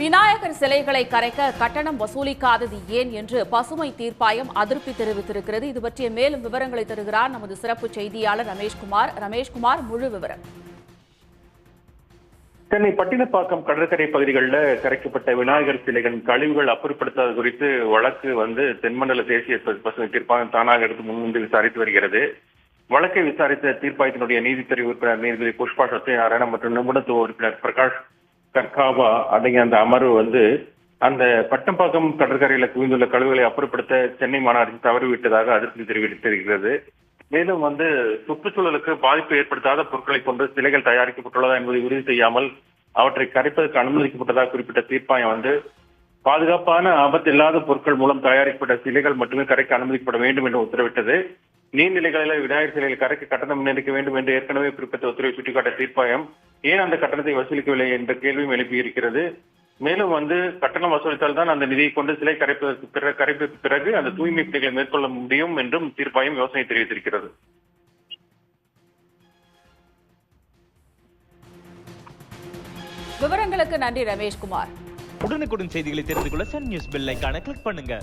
விநாயகர் சிலைகளை கரைக்க கட்டணம் வசூலிக்காதது ஏன் என்று பசுமை தீர்ப்பாயம் அதிருப்தி தெரிவித்திருக்கிறது. இது பற்றிய மேலும் விவரங்களை தருகிறார் நமது சிறப்பு செய்தியாளர் ரமேஷ்குமார். முழு விவரம். சென்னை பட்டினப்பாக்கம் கடற்கரை பகுதிகளில் கரைக்கப்பட்ட விநாயகர் சிலைகளின் கழிவுகள் அப்புறப்படுத்தாது குறித்து வழக்கு தென்மண்டல தேசிய பசுமை தீர்ப்பாயம் தானாக எடுத்து முன்வந்து விசாரித்து வருகிறது. வழக்கை விசாரித்த தீர்ப்பாயத்தினுடைய நீதித்துறை உறுப்பினர் நீதிபதி புஷ்பா சத்யநாராயணன் மற்றும் நிபுணத்துவ உறுப்பினர் பிரகாஷ் கர்காவா அடங்கிய அந்த அமர்வு அந்த பட்டம்பாக்கம் கடற்கரையில குவிந்துள்ள கழிவுகளை அப்புறப்படுத்த சென்னை மாநகராட்சி தவறிவிட்டதாக அதிருப்தி தெரிவித்திருக்கிறது. மேலும் சுற்றுச்சூழலுக்கு பாதிப்பு ஏற்படுத்தாத பொருட்களை கொண்டு சிலைகள் தயாரிக்கப்பட்டுள்ளதா என்பதை உறுதி செய்யாமல் அவற்றை கரைப்பதற்கு அனுமதிக்கப்பட்டதாக குறிப்பிட்ட தீர்ப்பாயம் பாதுகாப்பான ஆபத்து இல்லாத பொருட்கள் மூலம் தயாரிக்கப்பட்ட சிலைகள் மட்டுமே கரைக்க அனுமதிக்கப்பட வேண்டும் என்று உத்தரவிட்டது. நீர்நிலைகளில் விநாயகர் சிலைகள் கரைக்க கட்டணம் நிர்ணயிக்க வேண்டும் என்று ஏற்கனவே குறிப்பிட்ட உத்தரவை சுட்டிக்காட்டிய தீர்ப்பாயம் ஏன் அந்த கட்டணத்தை வசூலிக்கவில்லை என்ற கேள்வியும் எழுப்பியிருக்கிறது. மேலும் கட்டணம் வசூலித்தால் தான் அந்த நிதியை கொண்டு சிலை கரைப்பதற்கு பிறகு அந்த தூய்மை பணிகளை மேற்கொள்ள முடியும் என்றும் தீர்ப்பாயம் யோசனை தெரிவித்திருக்கிறது. விவரங்களுக்கு நன்றி ரமேஷ்குமார். உடனுக்குடன் செய்திகளை தெரிந்து கொள்ள சன் நியூஸ் பெல் ஐகானை கிளிக் பண்ணுங்க.